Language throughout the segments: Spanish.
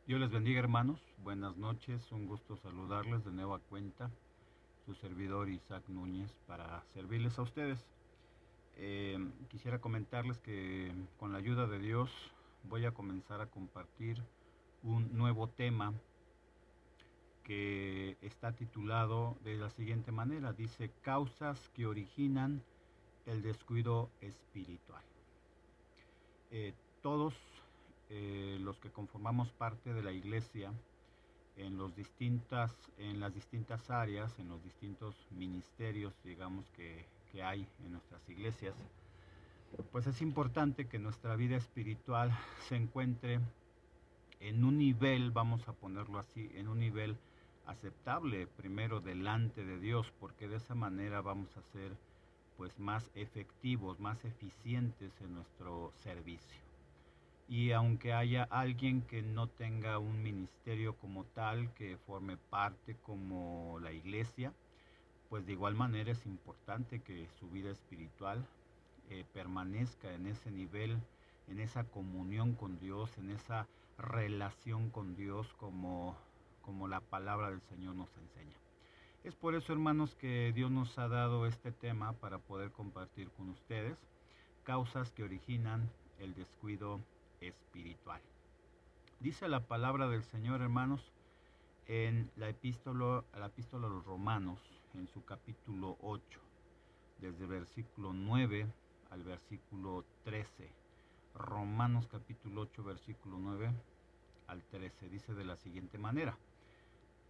Dios les bendiga, hermanos. Buenas noches, un gusto saludarles de nueva cuenta. Su servidor Isaac Núñez para servirles a ustedes. Quisiera comentarles que con la ayuda de Dios voy a comenzar a compartir un nuevo tema que está titulado de la siguiente manera. Dice, causas que originan el descuido espiritual. Todos los que conformamos parte de la iglesia, en las distintas áreas, en los distintos ministerios, digamos, que hay en nuestras iglesias, pues es importante que nuestra vida espiritual se encuentre en un nivel, vamos a ponerlo así, en un nivel aceptable primero delante de Dios, porque de esa manera vamos a ser pues más efectivos, más eficientes en nuestro servicio. Y aunque haya alguien que no tenga un ministerio como tal, que forme parte como la iglesia, pues de igual manera es importante que su vida espiritual permanezca en ese nivel, en esa comunión con Dios, en esa relación con Dios como la palabra del Señor nos enseña. Es por eso, hermanos, que Dios nos ha dado este tema para poder compartir con ustedes causas que originan el descuido espiritual. Dice la palabra del Señor, hermanos, en la epístola a los Romanos, en su capítulo 8, desde el versículo 9 al versículo 13. Romanos capítulo 8, versículo 9 al 13, dice de la siguiente manera: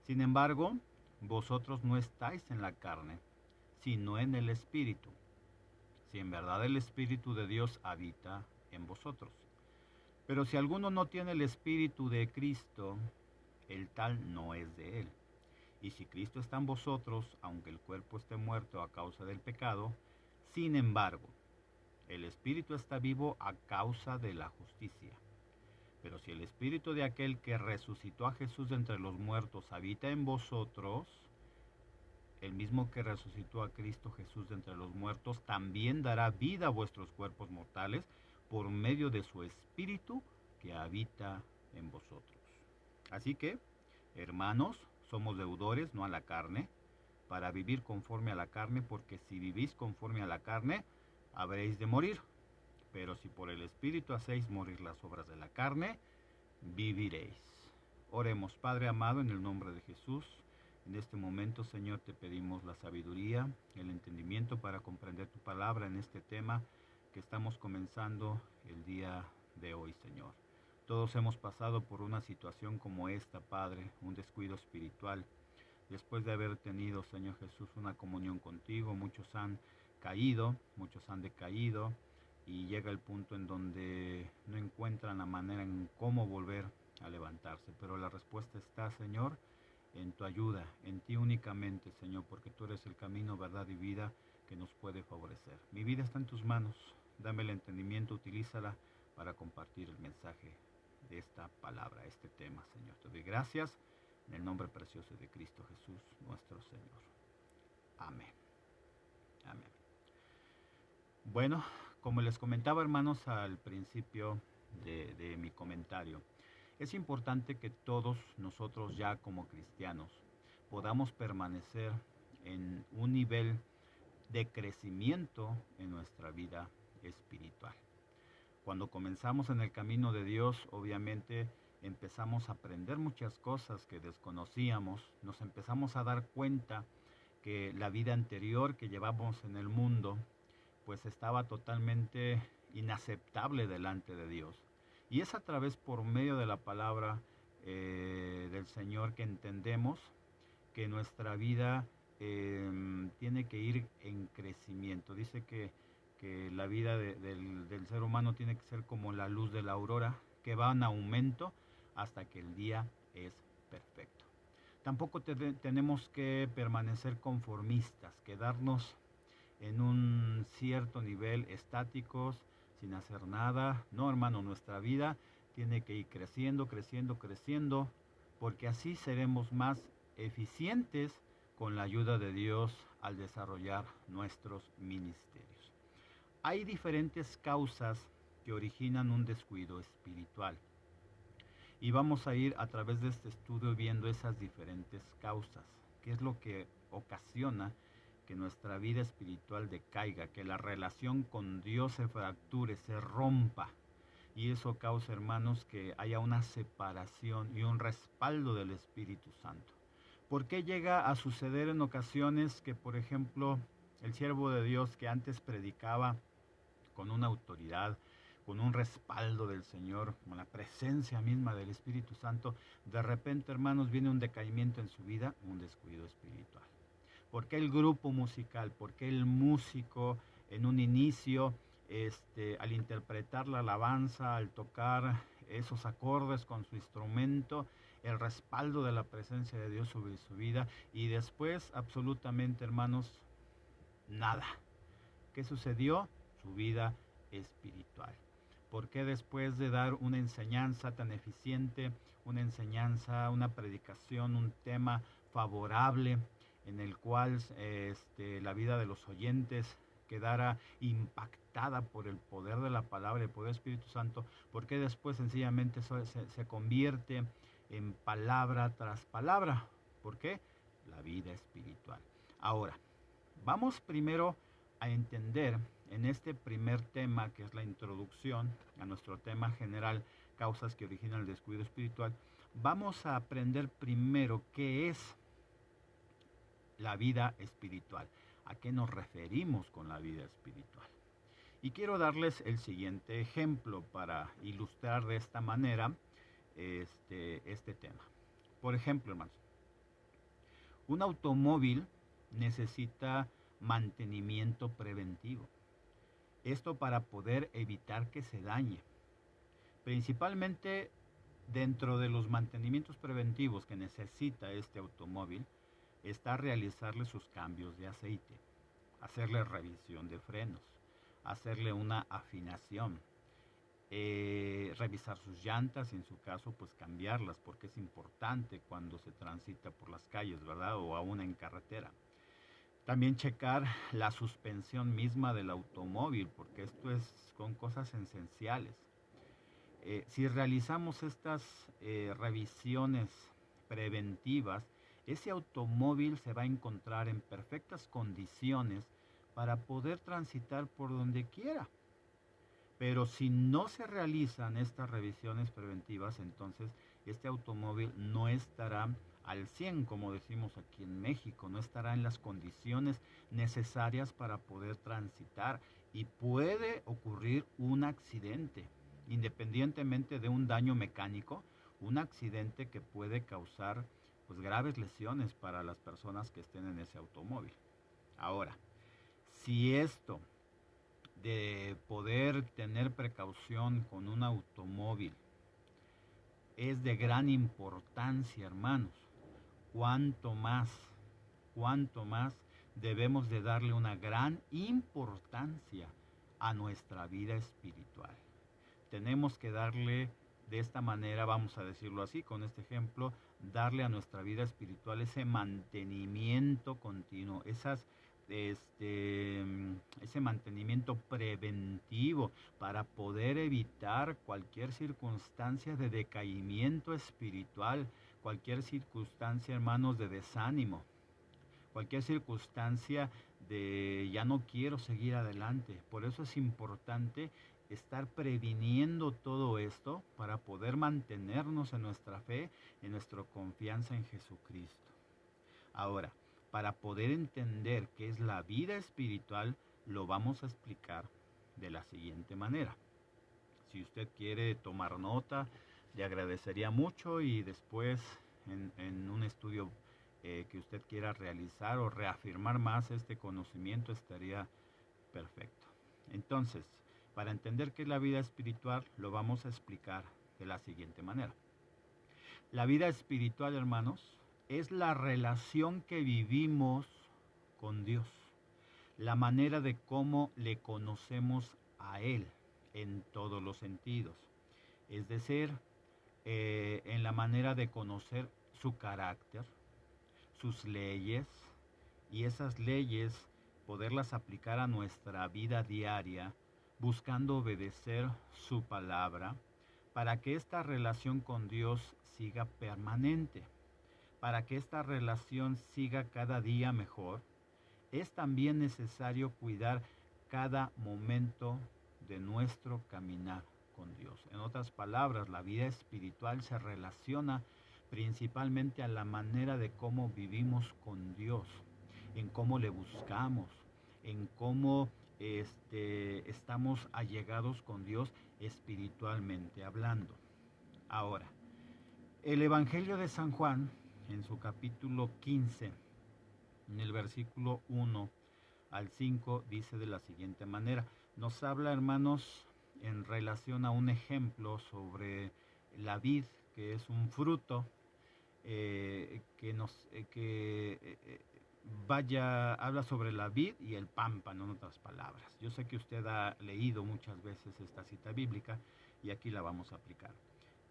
Sin embargo, vosotros no estáis en la carne, sino en el Espíritu, si en verdad el Espíritu de Dios habita en vosotros. Pero si alguno no tiene el Espíritu de Cristo, el tal no es de él. Y si Cristo está en vosotros, aunque el cuerpo esté muerto a causa del pecado, sin embargo, el Espíritu está vivo a causa de la justicia. Pero si el Espíritu de aquel que resucitó a Jesús de entre los muertos habita en vosotros, el mismo que resucitó a Cristo Jesús de entre los muertos, también dará vida a vuestros cuerpos mortales por medio de su Espíritu que habita en vosotros. Así que, hermanos, somos deudores, no a la carne, para vivir conforme a la carne, porque si vivís conforme a la carne, habréis de morir. Pero si por el Espíritu hacéis morir las obras de la carne, viviréis. Oremos, Padre amado, en el nombre de Jesús. En este momento, Señor, te pedimos la sabiduría, el entendimiento para comprender tu palabra en este tema que estamos comenzando el día de hoy, Señor. Todos hemos pasado por una situación como esta, Padre, un descuido espiritual. Después de haber tenido, Señor Jesús, una comunión contigo, muchos han caído, muchos han decaído, y llega el punto en donde no encuentran la manera en cómo volver a levantarse. Pero la respuesta está, Señor, en tu ayuda, en ti únicamente, Señor, porque tú eres el camino, verdad y vida que nos puede favorecer. Mi vida está en tus manos, dame el entendimiento, utilízala para compartir el mensaje de esta palabra, este tema, Señor. Te doy gracias en el nombre precioso de Cristo Jesús, nuestro Señor. Amén. Amén. Bueno, como les comentaba, hermanos, al principio de mi comentario, es importante que todos nosotros ya como cristianos podamos permanecer en un nivel de crecimiento en nuestra vida espiritual. Cuando comenzamos en el camino de Dios, obviamente empezamos a aprender muchas cosas que desconocíamos, nos empezamos a dar cuenta que la vida anterior que llevamos en el mundo pues estaba totalmente inaceptable delante de Dios. Y es a través por medio de la palabra del Señor que entendemos que nuestra vida tiene que ir en crecimiento. Dice que la vida del ser humano tiene que ser como la luz de la aurora, que va en aumento hasta que el día es perfecto. Tampoco tenemos que permanecer conformistas, quedarnos en un cierto nivel estáticos, sin hacer nada. No, hermano, nuestra vida tiene que ir creciendo, creciendo, creciendo, porque así seremos más eficientes con la ayuda de Dios al desarrollar nuestros ministerios. Hay diferentes causas que originan un descuido espiritual. Y vamos a ir a través de este estudio viendo esas diferentes causas, qué es lo que ocasiona que nuestra vida espiritual decaiga, que la relación con Dios se fracture, se rompa. Y eso causa, hermanos, que haya una separación y un respaldo del Espíritu Santo. ¿Por qué llega a suceder en ocasiones que, por ejemplo, el siervo de Dios que antes predicaba con una autoridad, con un respaldo del Señor, con la presencia misma del Espíritu Santo, de repente, hermanos, viene un decaimiento en su vida, un descuido espiritual? ¿Por qué el grupo musical? ¿Por qué el músico en un inicio, al interpretar la alabanza, al tocar esos acordes con su instrumento, el respaldo de la presencia de Dios sobre su vida, y después absolutamente, hermanos, nada? ¿Qué sucedió? Su vida espiritual. ¿Por qué después de dar una enseñanza tan eficiente, una enseñanza, una predicación, un tema favorable en el cual la vida de los oyentes quedara impactada por el poder de la palabra, el poder del Espíritu Santo, por qué después sencillamente se convierte en palabra tras palabra? ¿Por qué? La vida espiritual. Ahora, vamos primero a entender en este primer tema, que es la introducción a nuestro tema general, causas que originan el descuido espiritual. Vamos a aprender primero qué es la vida espiritual, a qué nos referimos con la vida espiritual. Y quiero darles el siguiente ejemplo para ilustrar de esta manera este tema. Por ejemplo, hermanos, un automóvil necesita mantenimiento preventivo. Esto para poder evitar que se dañe. Principalmente dentro de los mantenimientos preventivos que necesita este automóvil está realizarle sus cambios de aceite, hacerle revisión de frenos, hacerle una afinación, revisar sus llantas, en su caso pues cambiarlas, porque es importante cuando se transita por las calles, ¿verdad? O aún en carretera. También checar la suspensión misma del automóvil, porque esto son cosas esenciales. Si realizamos estas revisiones preventivas, ese automóvil se va a encontrar en perfectas condiciones para poder transitar por donde quiera. Pero si no se realizan estas revisiones preventivas, entonces este automóvil no estará al 100, como decimos aquí en México, no estará en las condiciones necesarias para poder transitar y puede ocurrir un accidente, independientemente de un daño mecánico, un accidente que puede causar pues graves lesiones para las personas que estén en ese automóvil. Ahora, si esto de poder tener precaución con un automóvil es de gran importancia, hermanos, cuánto más debemos de darle una gran importancia a nuestra vida espiritual. Tenemos que darle de esta manera, vamos a decirlo así, con este ejemplo, darle a nuestra vida espiritual ese mantenimiento continuo, ese mantenimiento preventivo para poder evitar cualquier circunstancia de decaimiento espiritual, cualquier circunstancia, hermanos, de desánimo, cualquier circunstancia de ya no quiero seguir adelante. Por eso es importante estar previniendo todo esto para poder mantenernos en nuestra fe, en nuestra confianza en Jesucristo. Ahora, para poder entender qué es la vida espiritual, lo vamos a explicar de la siguiente manera. Si usted quiere tomar nota, le agradecería mucho, y después en un estudio que usted quiera realizar o reafirmar más este conocimiento estaría perfecto. Entonces, para entender qué es la vida espiritual, lo vamos a explicar de la siguiente manera. La vida espiritual, hermanos, es la relación que vivimos con Dios, la manera de cómo le conocemos a Él en todos los sentidos, es decir, en la manera de conocer su carácter, sus leyes, y esas leyes poderlas aplicar a nuestra vida diaria, buscando obedecer su palabra, para que esta relación con Dios siga permanente, para que esta relación siga cada día mejor, es también necesario cuidar cada momento de nuestro caminar con Dios. En otras palabras, la vida espiritual se relaciona principalmente a la manera de cómo vivimos con Dios, en cómo le buscamos, en cómo estamos allegados con Dios espiritualmente hablando. Ahora, el Evangelio de San Juan, en su capítulo 15, en el versículo 1 al 5, dice de la siguiente manera. Nos habla, hermanos, en relación a un ejemplo sobre la vid, que es un fruto habla sobre la vid y el pámpano, en otras palabras. Yo sé que usted ha leído muchas veces esta cita bíblica y aquí la vamos a aplicar.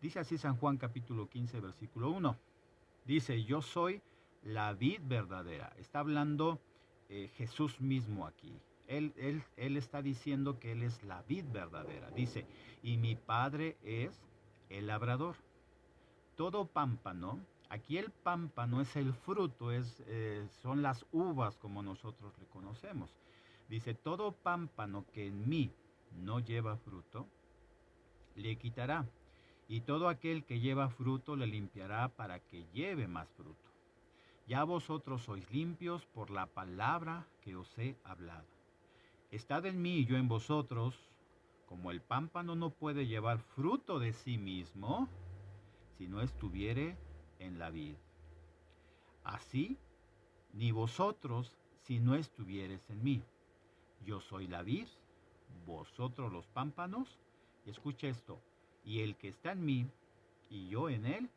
Dice así San Juan capítulo 15, versículo 1. Dice, yo soy la vid verdadera. Está hablando Jesús mismo aquí. Él está diciendo que Él es la vid verdadera. Dice, y mi Padre es el labrador. Todo pámpano, aquí el pámpano es el fruto, son las uvas como nosotros le conocemos. Dice, todo pámpano que en mí no lleva fruto, le quitará. Y todo aquel que lleva fruto le limpiará para que lleve más fruto. Ya vosotros sois limpios por la palabra que os he hablado. Estad en mí y yo en vosotros, como el pámpano no puede llevar fruto de sí mismo, si no estuviere en la vid. Así, ni vosotros, si no estuviereis en mí. Yo soy la vid, vosotros los pámpanos. Y escucha esto, y el que está en mí, y yo en él,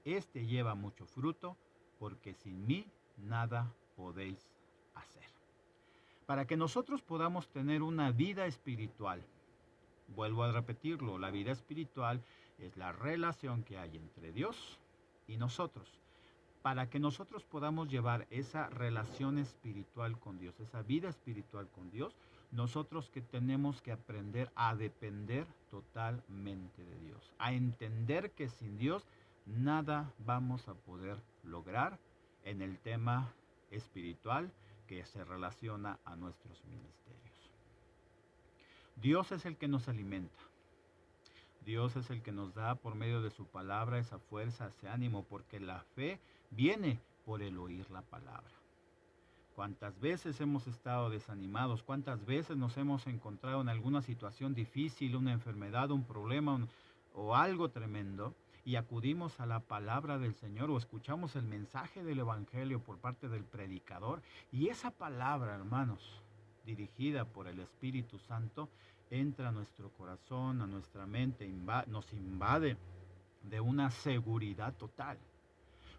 este lleva mucho fruto, porque sin mí nada podéis hacer. Para que nosotros podamos tener una vida espiritual, vuelvo a repetirlo, la vida espiritual es la relación que hay entre Dios y nosotros. Para que nosotros podamos llevar esa relación espiritual con Dios, esa vida espiritual con Dios, nosotros que tenemos que aprender a depender totalmente de Dios, a entender que sin Dios nada vamos a poder lograr en el tema espiritual que se relaciona a nuestros ministerios. Dios es el que nos alimenta. Dios es el que nos da por medio de su palabra esa fuerza, ese ánimo, porque la fe viene por el oír la palabra. ¿Cuántas veces hemos estado desanimados? ¿Cuántas veces nos hemos encontrado en alguna situación difícil, una enfermedad, un problema o algo tremendo? Y acudimos a la palabra del Señor o escuchamos el mensaje del Evangelio por parte del predicador. Y esa palabra, hermanos, dirigida por el Espíritu Santo, entra a nuestro corazón, a nuestra mente, nos invade de una seguridad total.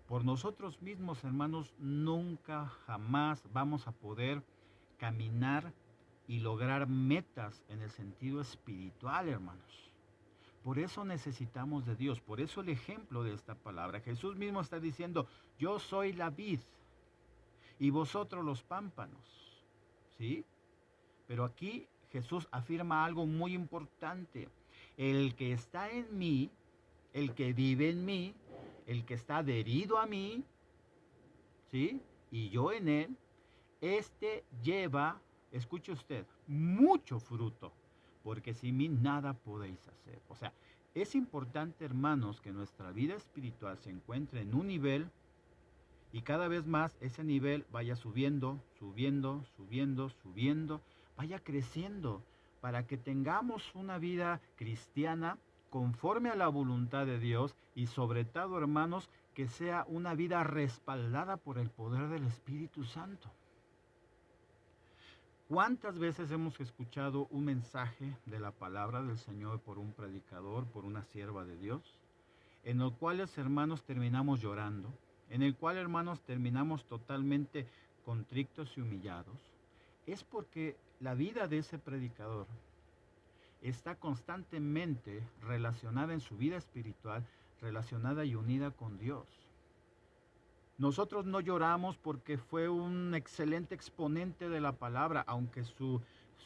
Por nosotros mismos, hermanos, nunca, jamás vamos a poder caminar y lograr metas en el sentido espiritual, hermanos. Por eso necesitamos de Dios, por eso el ejemplo de esta palabra. Jesús mismo está diciendo, yo soy la vid y vosotros los pámpanos, ¿sí? Pero aquí Jesús afirma algo muy importante. El que está en mí, el que vive en mí, el que está adherido a mí, ¿sí? Y yo en él, este lleva, escuche usted, mucho fruto, porque sin mí nada podéis hacer. O sea, es importante, hermanos, que nuestra vida espiritual se encuentre en un nivel y cada vez más ese nivel vaya subiendo, subiendo, subiendo, subiendo, vaya creciendo, para que tengamos una vida cristiana conforme a la voluntad de Dios y sobre todo, hermanos, que sea una vida respaldada por el poder del Espíritu Santo. ¿Cuántas veces hemos escuchado un mensaje de la palabra del Señor por un predicador, por una sierva de Dios, en el cual, hermanos, terminamos llorando, en el cual, hermanos, terminamos totalmente contritos y humillados? Es porque la vida de ese predicador está constantemente relacionada en su vida espiritual, relacionada y unida con Dios. Nosotros no lloramos porque fue un excelente exponente de la palabra, aunque su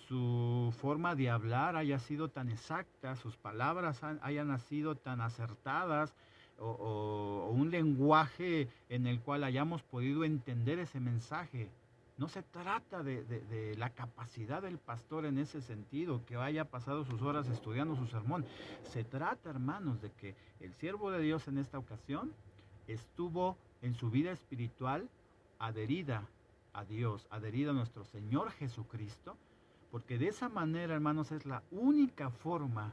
su forma de hablar haya sido tan exacta, sus palabras hayan sido tan acertadas, o un lenguaje en el cual hayamos podido entender ese mensaje. No se trata de la capacidad del pastor en ese sentido, que haya pasado sus horas estudiando su sermón. Se trata, hermanos, de que el siervo de Dios en esta ocasión estuvo en su vida espiritual adherida a Dios, adherida a nuestro Señor Jesucristo, porque de esa manera, hermanos, es la única forma,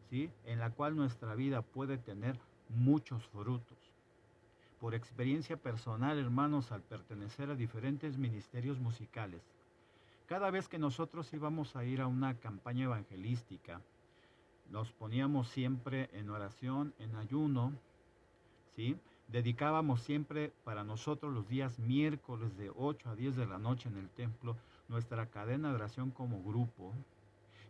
¿sí?, en la cual nuestra vida puede tener muchos frutos. Por experiencia personal, hermanos, al pertenecer a diferentes ministerios musicales, cada vez que nosotros íbamos a ir a una campaña evangelística, nos poníamos siempre en oración, en ayuno, ¿sí? Dedicábamos siempre para nosotros los días miércoles de 8 a 10 de la noche en el templo nuestra cadena de oración como grupo.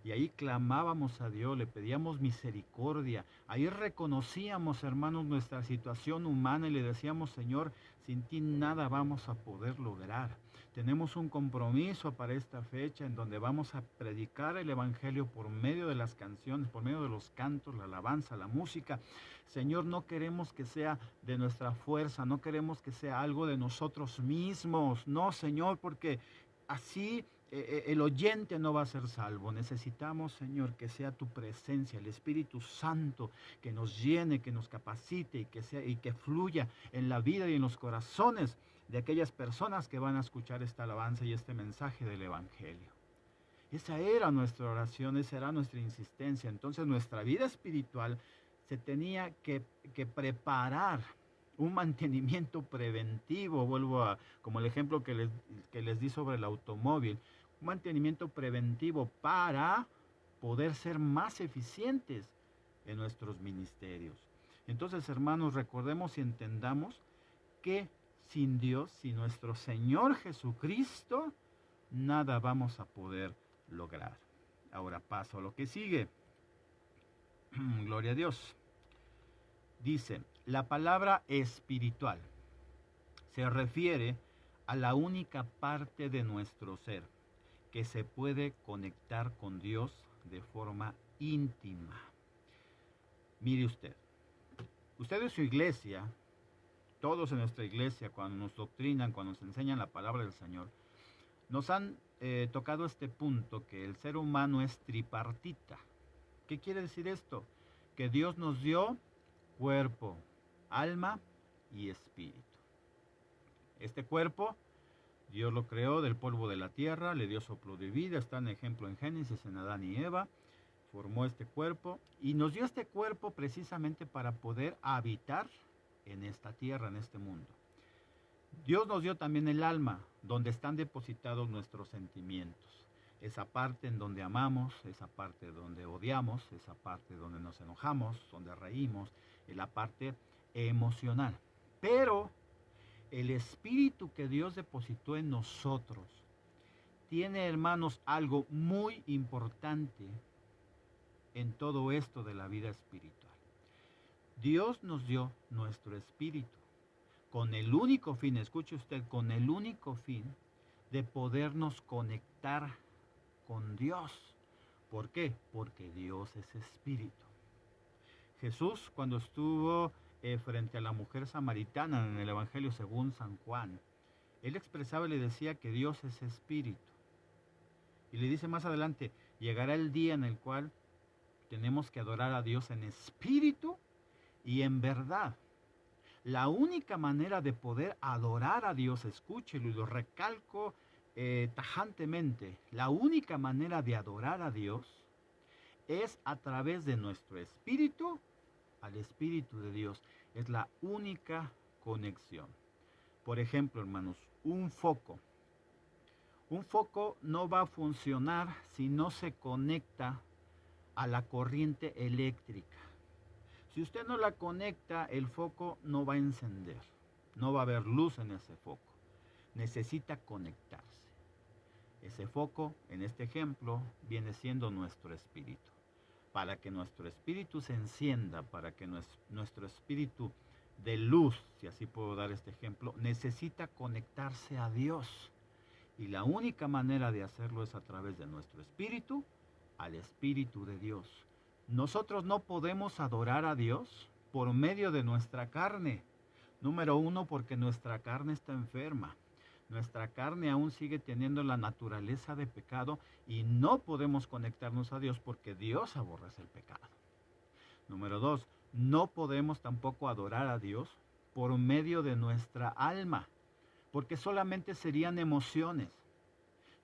Y ahí clamábamos a Dios, le pedíamos misericordia. Ahí reconocíamos, hermanos, nuestra situación humana y le decíamos, Señor, sin ti nada vamos a poder lograr. Tenemos un compromiso para esta fecha en donde vamos a predicar el Evangelio por medio de las canciones, por medio de los cantos, la alabanza, la música. Señor, no queremos que sea de nuestra fuerza, no queremos que sea algo de nosotros mismos. No, Señor, porque así el oyente no va a ser salvo. Necesitamos, Señor, que sea tu presencia, el Espíritu Santo, que nos llene, que nos capacite y que fluya en la vida y en los corazones de aquellas personas que van a escuchar esta alabanza y este mensaje del Evangelio. Esa era nuestra oración, esa era nuestra insistencia. Entonces nuestra vida espiritual se tenía que preparar, un mantenimiento preventivo, como el ejemplo que les di sobre el automóvil, un mantenimiento preventivo para poder ser más eficientes en nuestros ministerios. Entonces, hermanos, recordemos y entendamos que sin Dios, sin nuestro Señor Jesucristo, nada vamos a poder lograr. Ahora paso a lo que sigue. Gloria a Dios. Dice, la palabra espiritual se refiere a la única parte de nuestro ser que se puede conectar con Dios de forma íntima. Mire usted en su iglesia, todos en nuestra iglesia, cuando nos doctrinan, cuando nos enseñan la palabra del Señor, nos han tocado este punto, que el ser humano es tripartita. ¿Qué quiere decir esto? Que Dios nos dio cuerpo, alma y espíritu. Este cuerpo, Dios lo creó del polvo de la tierra, le dio soplo de vida, está en ejemplo en Génesis, en Adán y Eva, formó este cuerpo y nos dio este cuerpo precisamente para poder habitar en esta tierra, en este mundo. Dios nos dio también el alma, donde están depositados nuestros sentimientos. Esa parte en donde amamos, esa parte donde odiamos, esa parte donde nos enojamos, donde reímos, la parte emocional. Pero el espíritu que Dios depositó en nosotros tiene, hermanos, algo muy importante en todo esto de la vida espiritual. Dios nos dio nuestro espíritu con el único fin, escuche usted, con el único fin de podernos conectar con Dios. ¿Por qué? Porque Dios es espíritu. Jesús, cuando estuvo frente a la mujer samaritana en el Evangelio según San Juan, él expresaba y le decía que Dios es espíritu. Y le dice más adelante, llegará el día en el cual tenemos que adorar a Dios en espíritu y en verdad. La única manera de poder adorar a Dios, escúchelo y lo recalco tajantemente, la única manera de adorar a Dios es a través de nuestro espíritu al Espíritu de Dios. Es la única conexión. Por ejemplo, hermanos, un foco. Un foco no va a funcionar si no se conecta a la corriente eléctrica. Si usted no la conecta, el foco no va a encender. No va a haber luz en ese foco. Necesita conectarse. Ese foco, en este ejemplo, viene siendo nuestro espíritu. Para que nuestro espíritu se encienda, para que nuestro espíritu de luz, si así puedo dar este ejemplo, necesita conectarse a Dios. Y la única manera de hacerlo es a través de nuestro espíritu, al Espíritu de Dios. Nosotros no podemos adorar a Dios por medio de nuestra carne. Número uno, porque nuestra carne está enferma. Nuestra carne aún sigue teniendo la naturaleza de pecado y no podemos conectarnos a Dios porque Dios aborrece el pecado. Número dos, no podemos tampoco adorar a Dios por medio de nuestra alma, porque solamente serían emociones.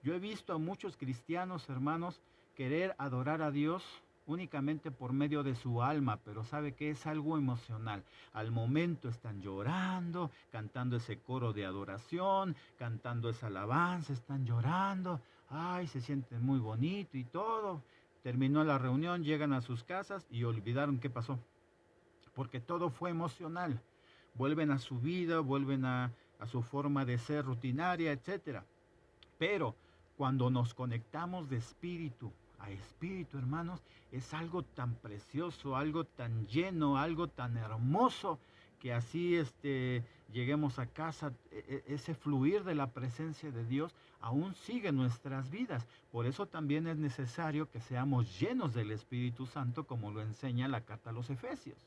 Yo he visto a muchos cristianos, hermanos, querer adorar a Dios únicamente por medio de su alma, pero sabe que es algo emocional. Al momento están llorando, cantando ese coro de adoración, cantando esa alabanza, están llorando, ay, se sienten muy bonito y todo. Terminó la reunión, llegan a sus casas y olvidaron qué pasó, porque todo fue emocional. Vuelven a su vida, vuelven a su forma de ser rutinaria, etcétera. Pero cuando nos conectamos de espíritu a espíritu, hermanos, es algo tan precioso, algo tan lleno, algo tan hermoso, que así lleguemos a casa, ese fluir de la presencia de Dios aún sigue en nuestras vidas. Por eso también es necesario que seamos llenos del Espíritu Santo, como lo enseña la carta a los Efesios.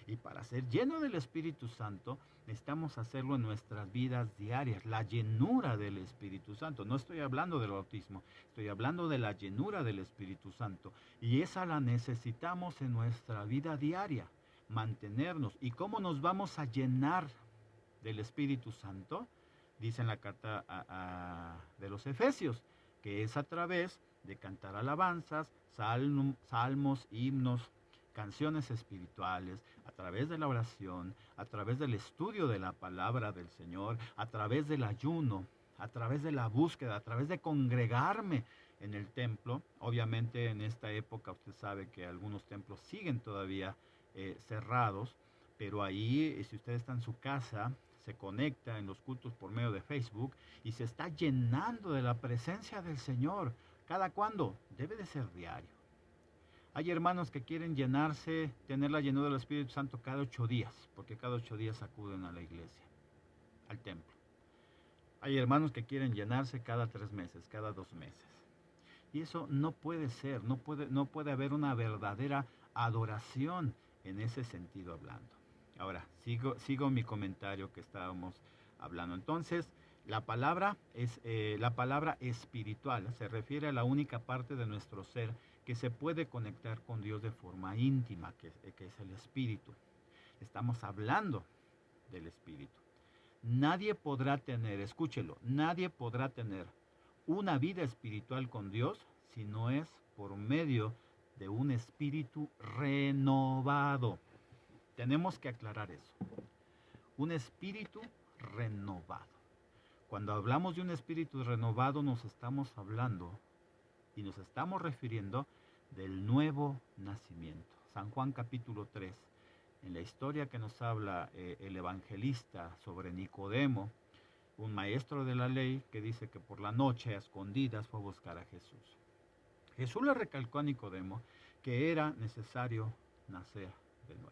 Y para ser lleno del Espíritu Santo, necesitamos hacerlo en nuestras vidas diarias, la llenura del Espíritu Santo. No estoy hablando del bautismo, estoy hablando de la llenura del Espíritu Santo. Y esa la necesitamos en nuestra vida diaria, mantenernos. ¿Y cómo nos vamos a llenar del Espíritu Santo? Dice en la carta de los Efesios, que es a través de cantar alabanzas, salmos, himnos, canciones espirituales, a través de la oración, a través del estudio de la palabra del Señor, a través del ayuno, a través de la búsqueda, a través de congregarme en el templo. Obviamente en esta época usted sabe que algunos templos siguen todavía cerrados, pero ahí, si usted está en su casa, se conecta en los cultos por medio de Facebook y se está llenando de la presencia del Señor. ¿Cada cuándo? Debe de ser diario. Hay hermanos que quieren llenarse, tener la llenura del Espíritu Santo cada 8 días, porque cada 8 días acuden a la iglesia, al templo. Hay hermanos que quieren llenarse cada 3 meses, cada 2 meses. Y eso no puede ser, no puede haber una verdadera adoración en ese sentido hablando. Ahora, sigo mi comentario que estábamos hablando. Entonces, la palabra espiritual se refiere a la única parte de nuestro ser que se puede conectar con Dios de forma íntima, que es el espíritu. Estamos hablando del espíritu. Nadie podrá tener, escúchelo, nadie podrá tener una vida espiritual con Dios si no es por medio de un espíritu renovado. Tenemos que aclarar eso. Un espíritu renovado. Cuando hablamos de un espíritu renovado nos estamos hablando y nos estamos refiriendo del nuevo nacimiento. San Juan capítulo 3, en la historia que nos habla el evangelista sobre Nicodemo, un maestro de la ley que dice que por la noche a escondidas fue a buscar a Jesús. Jesús le recalcó a Nicodemo que era necesario nacer de nuevo.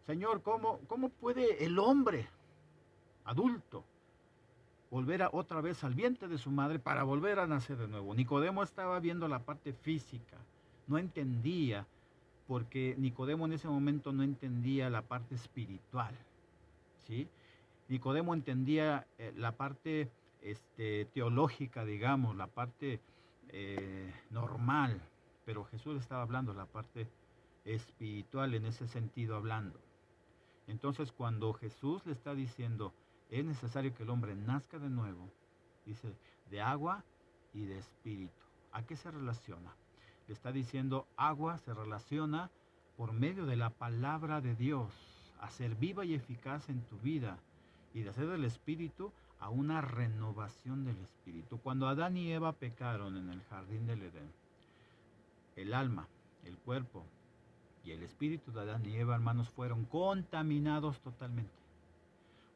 Señor, ¿cómo puede el hombre adulto volver otra vez al vientre de su madre para volver a nacer de nuevo? Nicodemo estaba viendo la parte física, no entendía, porque Nicodemo en ese momento no entendía la parte espiritual, ¿sí? Nicodemo entendía la parte teológica, digamos, la parte normal, pero Jesús estaba hablando la parte espiritual en ese sentido hablando. Entonces cuando Jesús le está diciendo, es necesario que el hombre nazca de nuevo, dice, de agua y de espíritu. ¿A qué se relaciona? Le está diciendo, agua se relaciona por medio de la palabra de Dios, a ser viva y eficaz en tu vida, y de hacer del espíritu a una renovación del espíritu. Cuando Adán y Eva pecaron en el jardín del Edén, el alma, el cuerpo y el espíritu de Adán y Eva, hermanos, fueron contaminados totalmente.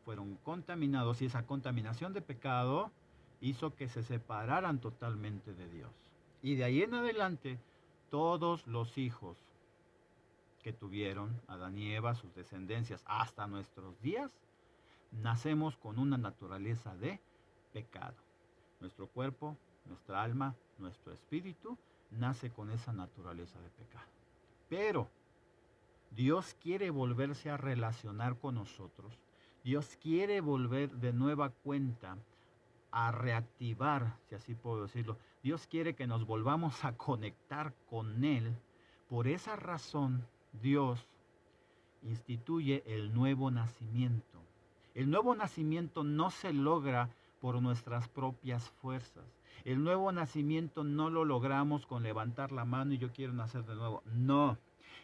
Fueron contaminados y esa contaminación de pecado hizo que se separaran totalmente de Dios. Y de ahí en adelante, todos los hijos que tuvieron Adán y Eva, sus descendencias, hasta nuestros días, nacemos con una naturaleza de pecado. Nuestro cuerpo, nuestra alma, nuestro espíritu nace con esa naturaleza de pecado. Pero Dios quiere volverse a relacionar con nosotros. Dios quiere volver de nueva cuenta a reactivar, si así puedo decirlo. Dios quiere que nos volvamos a conectar con Él. Por esa razón, Dios instituye el nuevo nacimiento. El nuevo nacimiento no se logra por nuestras propias fuerzas. El nuevo nacimiento no lo logramos con levantar la mano y yo quiero nacer de nuevo. No,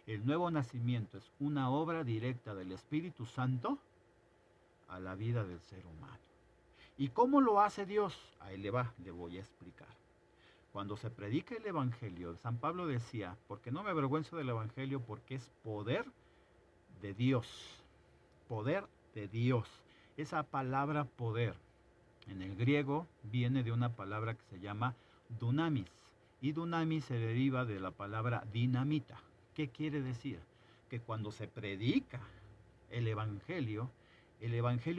el nuevo nacimiento es una obra directa del Espíritu Santo a la vida del ser humano. ¿Y cómo lo hace Dios? Ahí le voy a explicar. Cuando se predica el Evangelio, San Pablo decía, porque no me avergüenzo del Evangelio porque es poder de Dios. Poder de Dios. Esa palabra poder en el griego viene de una palabra que se llama dunamis. Y dunamis se deriva de la palabra dinamita. ¿Qué quiere decir? Que cuando se predica el Evangelio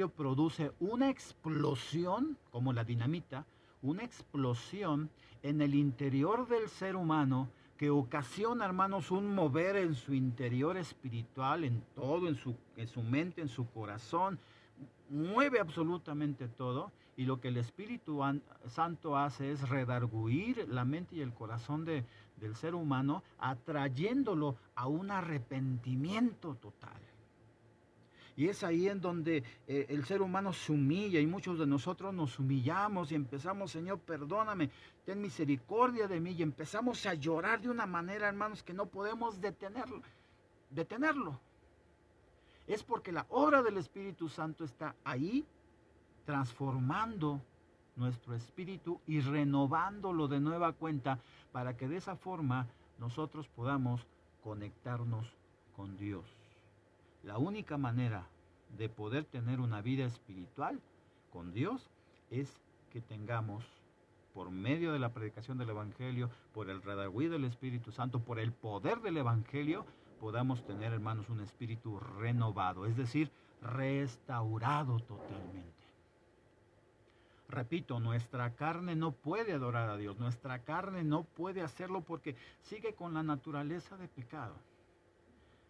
produce una explosión, como la dinamita, una explosión en el interior del ser humano que ocasiona, hermanos, un mover en su interior espiritual, en todo, en su mente, en su corazón, mueve absolutamente todo, y lo que el Espíritu Santo hace es redarguir la mente y el corazón del ser humano, atrayéndolo a un arrepentimiento total. Y es ahí en donde el ser humano se humilla y muchos de nosotros nos humillamos y empezamos, Señor, perdóname, ten misericordia de mí, y empezamos a llorar de una manera, hermanos, que no podemos detenerlo. Es porque la obra del Espíritu Santo está ahí transformando nuestro espíritu y renovándolo de nueva cuenta para que de esa forma nosotros podamos conectarnos con Dios. La única manera de poder tener una vida espiritual con Dios es que tengamos, por medio de la predicación del Evangelio, por el redarguir del Espíritu Santo, por el poder del Evangelio, podamos tener, hermanos, un espíritu renovado, es decir, restaurado totalmente. Repito, nuestra carne no puede adorar a Dios, nuestra carne no puede hacerlo porque sigue con la naturaleza de pecado.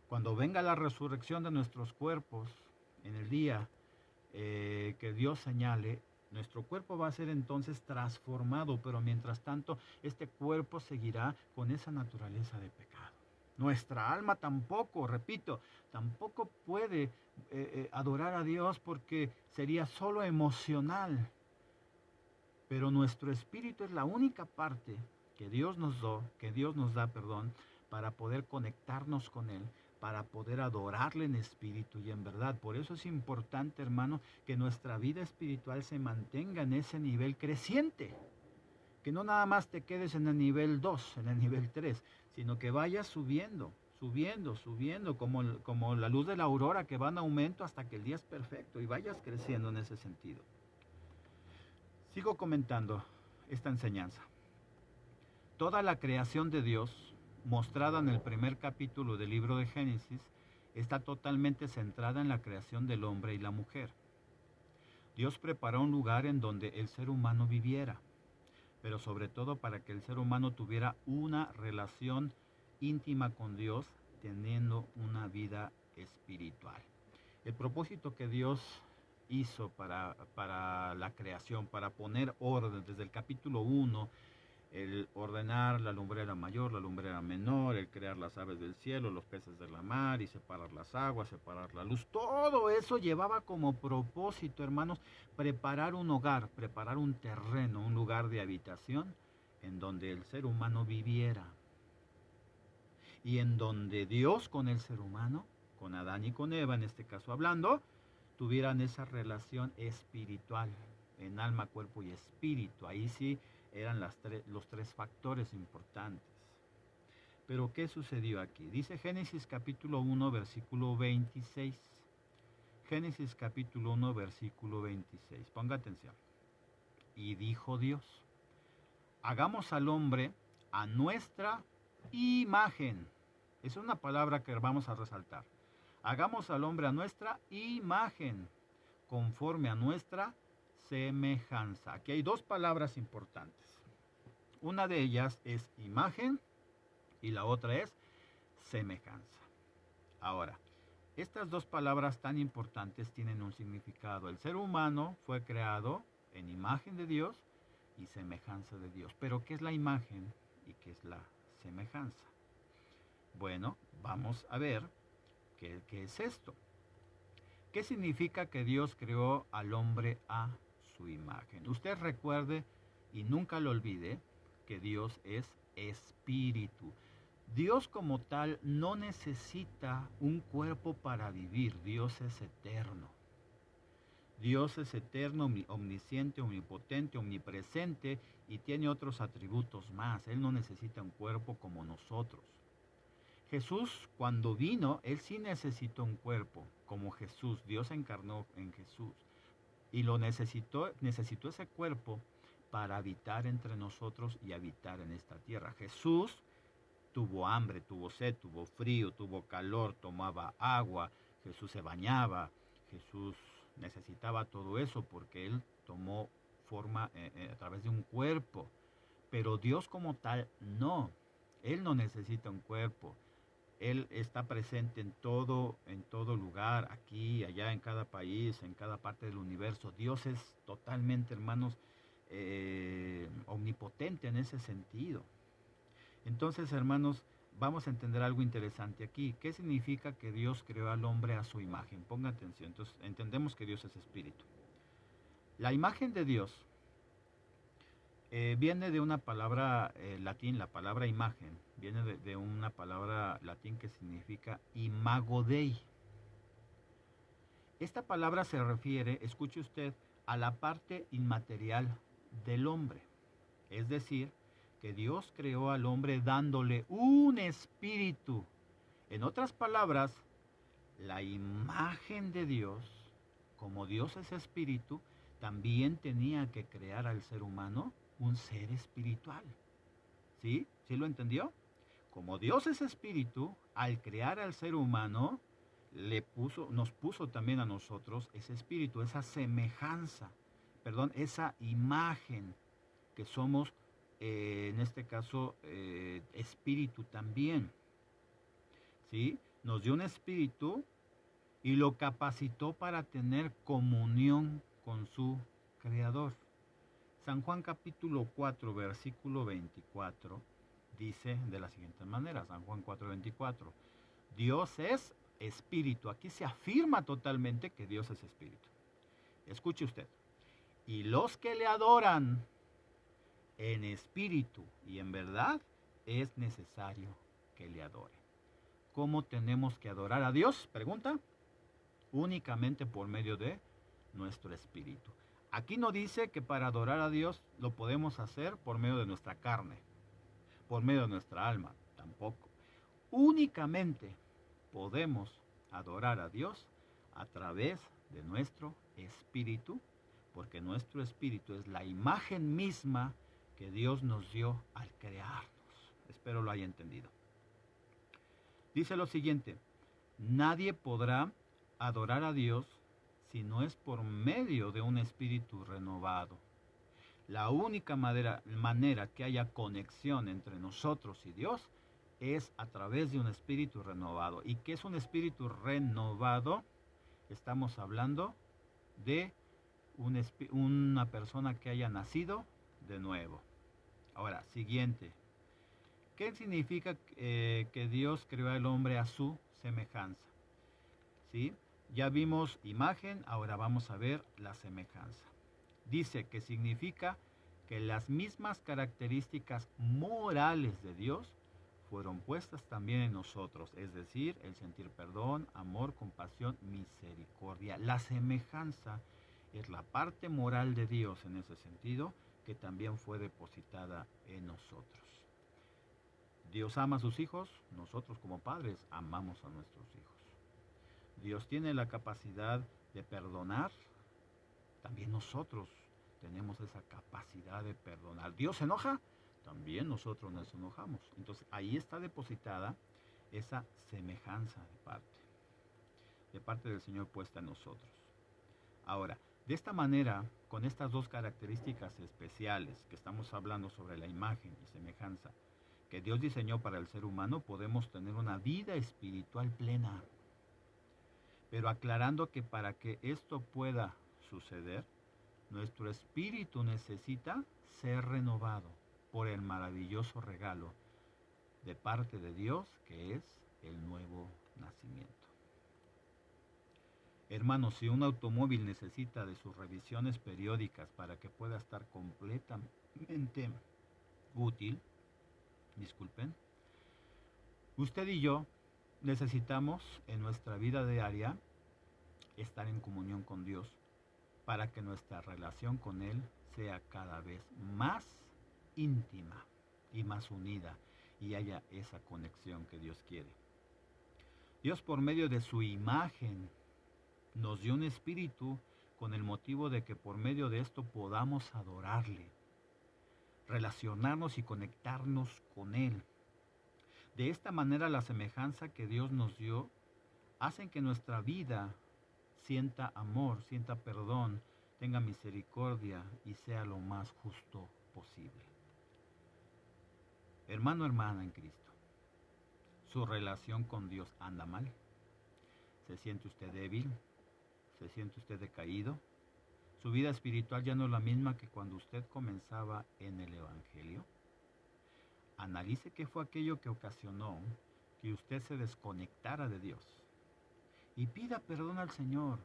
Cuando venga la resurrección de nuestros cuerpos, en el día que Dios señale, nuestro cuerpo va a ser entonces transformado, pero mientras tanto este cuerpo seguirá con esa naturaleza de pecado. Nuestra alma tampoco, repito, tampoco puede adorar a Dios porque sería solo emocional. Pero nuestro espíritu es la única parte que Dios nos da, para poder conectarnos con Él, para poder adorarle en espíritu y en verdad. Por eso es importante, hermano, que nuestra vida espiritual se mantenga en ese nivel creciente. Que no nada más te quedes en el nivel 2, en el nivel 3, sino que vayas subiendo, como la luz de la aurora que va en aumento hasta que el día es perfecto y vayas creciendo en ese sentido. Sigo comentando esta enseñanza. Toda la creación de Dios, mostrada en el primer capítulo del libro de Génesis, está totalmente centrada en la creación del hombre y la mujer. Dios preparó un lugar en donde el ser humano viviera, pero sobre todo para que el ser humano tuviera una relación íntima con Dios, teniendo una vida espiritual. El propósito que Dios hizo para la creación, para poner orden desde el capítulo 1, el ordenar la lumbrera mayor, la lumbrera menor, el crear las aves del cielo, los peces de la mar y separar las aguas, separar la luz. Todo eso llevaba como propósito, hermanos, preparar un hogar, preparar un terreno, un lugar de habitación en donde el ser humano viviera. Y en donde Dios con el ser humano, con Adán y con Eva en este caso hablando, tuvieran esa relación espiritual, en alma, cuerpo y espíritu. Ahí sí eran los tres factores importantes. Pero ¿qué sucedió aquí? Dice Génesis capítulo 1, versículo 26. Génesis capítulo 1, versículo 26. Ponga atención. Y dijo Dios, hagamos al hombre a nuestra imagen. Es una palabra que vamos a resaltar. Hagamos al hombre a nuestra imagen, conforme a nuestra semejanza. Aquí hay dos palabras importantes. Una de ellas es imagen y la otra es semejanza. Ahora, estas dos palabras tan importantes tienen un significado. El ser humano fue creado en imagen de Dios y semejanza de Dios. Pero ¿qué es la imagen y qué es la semejanza? Bueno, vamos a ver qué es esto. ¿Qué significa que Dios creó al hombre a su imagen? Usted recuerde y nunca lo olvide que Dios es espíritu. Dios como tal no necesita un cuerpo para vivir. Dios es eterno. Dios es eterno, omnisciente, omnipotente, omnipresente y tiene otros atributos más. Él no necesita un cuerpo como nosotros. Jesús, cuando vino, Él sí necesitó un cuerpo, como Jesús. Dios encarnó en Jesús. Y necesitó ese cuerpo para habitar entre nosotros y habitar en esta tierra. Jesús tuvo hambre, tuvo sed, tuvo frío, tuvo calor, tomaba agua, Jesús se bañaba, Jesús necesitaba todo eso porque Él tomó forma a través de un cuerpo. Pero Dios como tal, no. Él no necesita un cuerpo. Él está presente en todo lugar, aquí, allá, en cada país, en cada parte del universo. Dios es totalmente, hermanos, omnipotente en ese sentido. Entonces, hermanos, vamos a entender algo interesante aquí. ¿Qué significa que Dios creó al hombre a su imagen? Ponga atención. Entonces, entendemos que Dios es espíritu. La imagen de Dios viene de una palabra latín, la palabra imagen, viene de una palabra latín que significa imago Dei. Esta palabra se refiere, escuche usted, a la parte inmaterial del hombre. Es decir, que Dios creó al hombre dándole un espíritu. En otras palabras, la imagen de Dios, como Dios es espíritu, también tenía que crear al ser humano un ser espiritual. ¿Sí? ¿Sí lo entendió? Como Dios es espíritu, al crear al ser humano, nos puso también a nosotros ese espíritu, esa semejanza, esa imagen que somos, en este caso, espíritu también. ¿Sí? Nos dio un espíritu y lo capacitó para tener comunión con su Creador. San Juan capítulo 4, versículo 24, dice de la siguiente manera, San Juan 4, 24, Dios es espíritu. Aquí se afirma totalmente que Dios es espíritu. Escuche usted. Y los que le adoran en espíritu y en verdad, es necesario que le adoren. ¿Cómo tenemos que adorar a Dios? Pregunta. Únicamente por medio de nuestro espíritu. Aquí no dice que para adorar a Dios lo podemos hacer por medio de nuestra carne, por medio de nuestra alma, tampoco. Únicamente podemos adorar a Dios a través de nuestro espíritu, porque nuestro espíritu es la imagen misma que Dios nos dio al crearnos. Espero lo haya entendido. Dice lo siguiente, nadie podrá adorar a Dios si no es por medio de un espíritu renovado. La única manera que haya conexión entre nosotros y Dios es a través de un espíritu renovado. ¿Y qué es un espíritu renovado? Estamos hablando de una persona que haya nacido de nuevo. Ahora, siguiente. ¿Qué significa que Dios creó al hombre a su semejanza? ¿Sí? Ya vimos imagen, ahora vamos a ver la semejanza. Dice que significa que las mismas características morales de Dios fueron puestas también en nosotros, es decir, el sentir perdón, amor, compasión, misericordia. La semejanza es la parte moral de Dios en ese sentido que también fue depositada en nosotros. Dios ama a sus hijos, nosotros como padres amamos a nuestros hijos. Dios tiene la capacidad de perdonar, también nosotros tenemos esa capacidad de perdonar. ¿Dios se enoja? También nosotros nos enojamos. Entonces ahí está depositada esa semejanza de parte del Señor puesta en nosotros. Ahora, De esta manera, con estas dos características especiales que estamos hablando sobre la imagen y semejanza que Dios diseñó para el ser humano, podemos tener una vida espiritual plena. Pero aclarando que para que esto pueda suceder, nuestro espíritu necesita ser renovado por el maravilloso regalo de parte de Dios, que es el nuevo nacimiento. Hermanos, si un automóvil necesita de sus revisiones periódicas para que pueda estar completamente útil, usted y yo necesitamos en nuestra vida diaria estar en comunión con Dios para que nuestra relación con Él sea cada vez más íntima y más unida y haya esa conexión que Dios quiere. Dios, por medio de su imagen, nos dio un espíritu con el motivo de que por medio de esto podamos adorarle, relacionarnos y conectarnos con Él. De esta manera, la semejanza que Dios nos dio hacen que nuestra vida sienta amor, sienta perdón, tenga misericordia y sea lo más justo posible. Hermano, hermana en Cristo, ¿su relación con Dios anda mal? ¿Se siente usted débil? ¿Se siente usted decaído? ¿Su vida espiritual ya no es la misma que cuando usted comenzaba en el Evangelio? Analice qué fue aquello que ocasionó que usted se desconectara de Dios. Y pida perdón al Señor.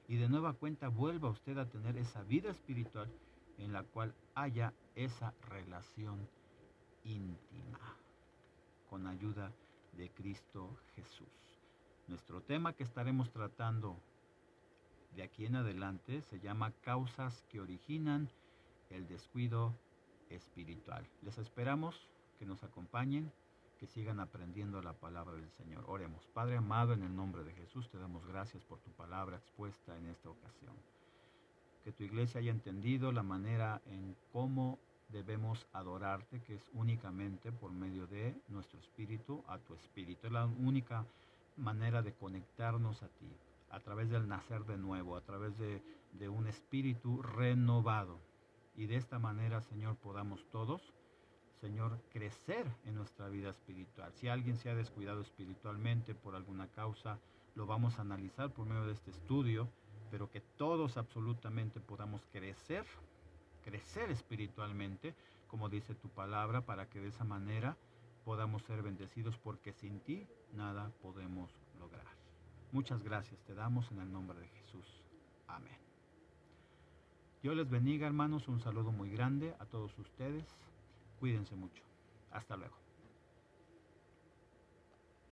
Y de nueva cuenta vuelva usted a tener esa vida espiritual en la cual haya esa relación íntima con ayuda de Cristo Jesús. Nuestro tema que estaremos tratando de aquí en adelante se llama causas que originan el descuido espiritual. Les esperamos que nos acompañen, que sigan aprendiendo la palabra del Señor. Oremos. Padre amado, en el nombre de Jesús te damos gracias por tu palabra expuesta en esta ocasión. Que tu iglesia haya entendido la manera en cómo debemos adorarte, que es únicamente por medio de nuestro espíritu a tu espíritu. Es la única manera de conectarnos a ti, a través del nacer de nuevo, a través de un espíritu renovado. Y de esta manera, Señor, podamos todos, Señor, crecer en nuestra vida espiritual. Si alguien se ha descuidado espiritualmente por alguna causa, lo vamos a analizar por medio de este estudio, pero que todos absolutamente podamos crecer espiritualmente, como dice tu palabra, para que de esa manera podamos ser bendecidos, porque sin ti nada podemos lograr. Muchas gracias te damos en el nombre de Jesús. Amén. Dios les bendiga, hermanos. Un saludo muy grande a todos ustedes. Cuídense mucho. Hasta luego.